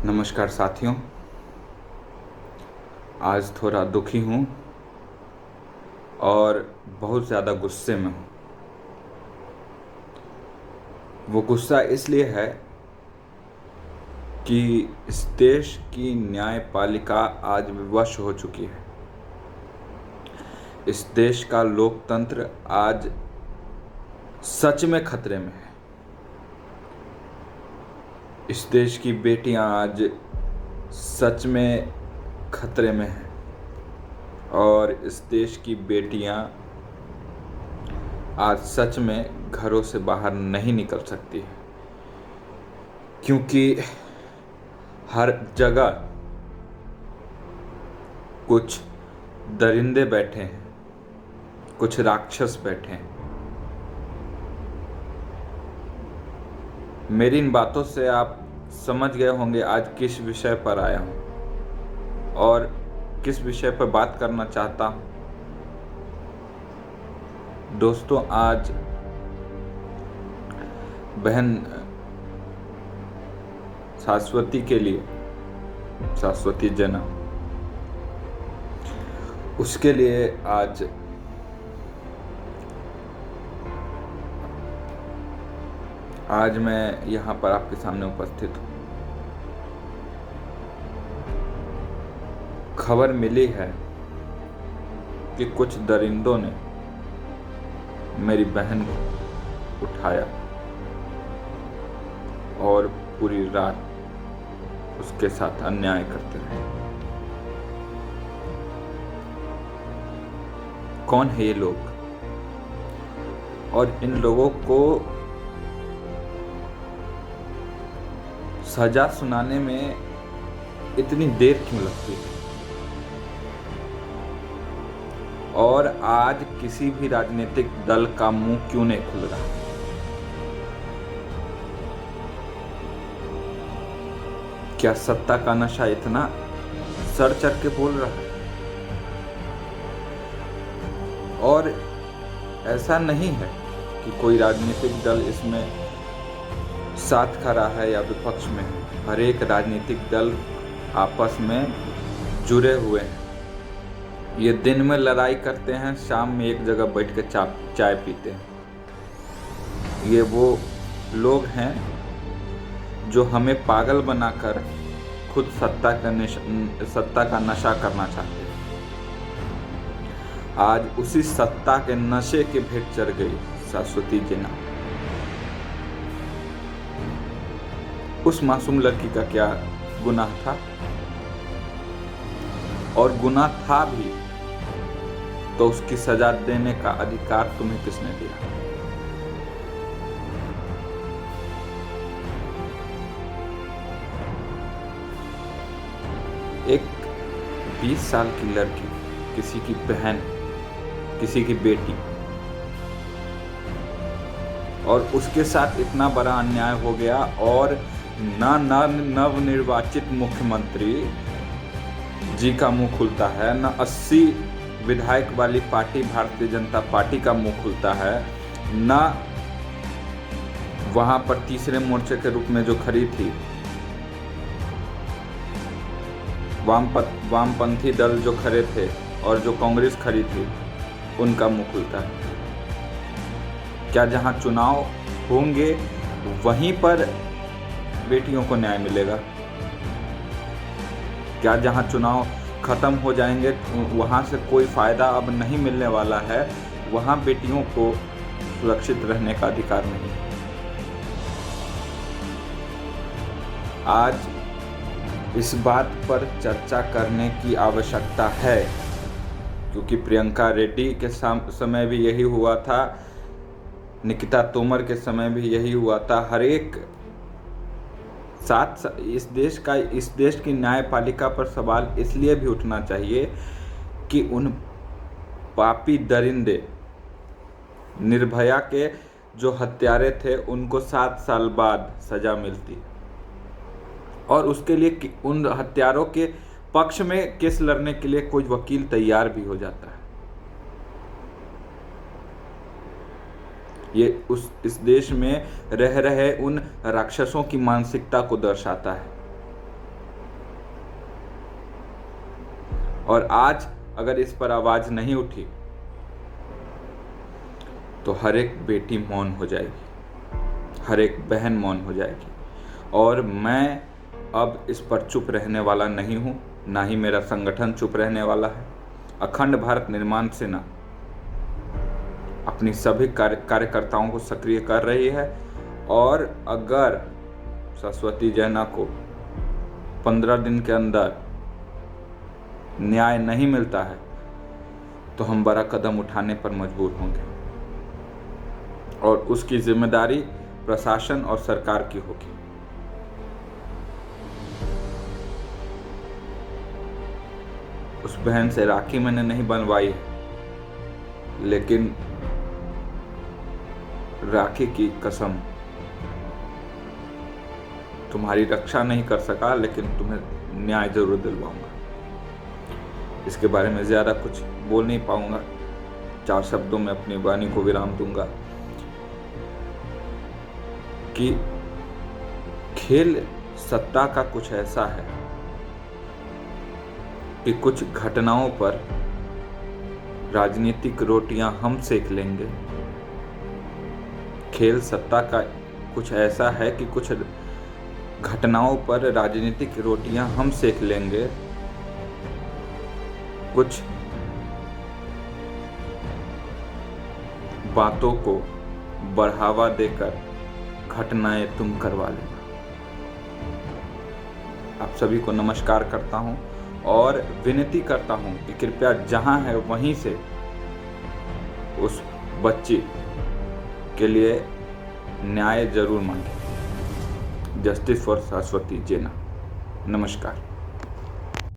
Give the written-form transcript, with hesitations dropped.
नमस्कार साथियों। आज थोड़ा दुखी हूँ और बहुत ज़्यादा गुस्से में हूँ। वो गुस्सा इसलिए है कि इस देश की न्यायपालिका आज विवश हो चुकी है। इस देश का लोकतंत्र आज सच में खतरे में है। इस देश की बेटियां आज सच में खतरे में हैं और इस देश की बेटियां आज सच में घरों से बाहर नहीं निकल सकती है, क्योंकि हर जगह कुछ दरिंदे बैठे हैं, कुछ राक्षस बैठे हैं। मेरी इन बातों से आप समझ गए होंगे आज किस विषय पर आया हूँ और किस विषय पर बात करना चाहता हूँ। दोस्तों, आज बहन शाश्वती के लिए, शाश्वती जना, उसके लिए आज मैं यहाँ पर आपके सामने उपस्थित हूँ। खबर मिली है कि कुछ दरिंदों ने मेरी बहन को उठाया और पूरी रात उसके साथ अन्याय करते रहे। कौन है ये लोग और इन लोगों को सजा सुनाने में इतनी देर क्यों लगती है? और आज किसी भी राजनीतिक दल का मुंह क्यों नहीं खुल रहा? क्या सत्ता का नशा इतना सर चढ़ के बोल रहा है? और ऐसा नहीं है कि कोई राजनीतिक दल इसमें साथ खड़ा है या विपक्ष में है। हर एक राजनीतिक दल आपस में जुड़े हुए हैं। ये दिन में लड़ाई करते हैं, शाम में एक जगह बैठ के चाय पीते हैं। ये वो लोग हैं जो हमें पागल बनाकर खुद सत्ता का नशा करना चाहते हैं। आज उसी सत्ता के नशे के भेंट चढ़ गई शाश्वती जना। उस मासूम लड़की का क्या गुनाह था? और गुनाह था भी तो उसकी सजा देने का अधिकार तुम्हें किसने दिया? एक 20 साल की लड़की, किसी की बहन, किसी की बेटी, और उसके साथ इतना बड़ा अन्याय हो गया और नवनिर्वाचित मुख्यमंत्री जी का मुंह खुलता है, न 80 विधायक वाली पार्टी भारतीय जनता पार्टी का मुंह खुलता है, न वहां पर तीसरे मोर्चे के रूप में जो खड़ी थी वामपंथी दल जो खड़े थे और जो कांग्रेस खड़ी थी, उनका मुंह खुलता है। क्या जहां चुनाव होंगे वहीं पर बेटियों को न्याय मिलेगा? क्या जहां चुनाव खत्म हो जाएंगे वहां से कोई फायदा अब नहीं मिलने वाला है, वहां बेटियों को सुरक्षित रहने का अधिकार नहीं? आज इस बात पर चर्चा करने की आवश्यकता है, क्योंकि प्रियंका रेड्डी के समय भी यही हुआ था, निकिता तोमर के समय भी यही हुआ था। हर एक साथ इस देश की न्यायपालिका पर सवाल इसलिए भी उठना चाहिए कि उन पापी दरिंदे निर्भया के जो हत्यारे थे उनको 7 साल बाद सजा मिलती और उसके लिए उन हत्यारों के पक्ष में केस लड़ने के लिए कोई वकील तैयार भी हो जाता है। ये इस देश में रह रहे उन राक्षसों की मानसिकता को दर्शाता है। और आज अगर इस पर आवाज़ नहीं उठी तो हर एक बेटी मौन हो जाएगी, हर एक बहन मौन हो जाएगी। और मैं अब इस पर चुप रहने वाला नहीं हूँ, ना ही मेरा संगठन चुप रहने वाला है। अखंड भारत निर्माण सेना अपनी सभी कार्यकर्ताओं को सक्रिय कर रही है, और अगर सरस्वती जैना को 15 दिन के अंदर न्याय नहीं मिलता है तो हम बड़ा कदम उठाने पर मजबूर होंगे, और उसकी जिम्मेदारी प्रशासन और सरकार की होगी। उस बहन से राखी मैंने नहीं बनवाई है, लेकिन राखी की कसम, तुम्हारी रक्षा नहीं कर सका लेकिन तुम्हें न्याय जरूर दिलवाऊंगा। इसके बारे में ज़्यादा कुछ बोल नहीं पाऊंगा, 4 शब्दों में अपनी वाणी को विराम दूंगा कि खेल सत्ता का कुछ ऐसा है कि कुछ घटनाओं पर राजनीतिक रोटियां हम सेक लेंगे। खेल सत्ता का कुछ ऐसा है कि कुछ घटनाओं पर राजनीतिक रोटियां हम सेक लेंगे, कुछ बातों को बढ़ावा देकर घटनाएं तुम करवा लेना। आप सभी को नमस्कार करता हूं और विनती करता हूं कि कृपया जहां है वहीं से उस बच्ची के लिए न्याय जरूर मांगे। जस्टिस फॉर सरस्वती जैना। नमस्कार।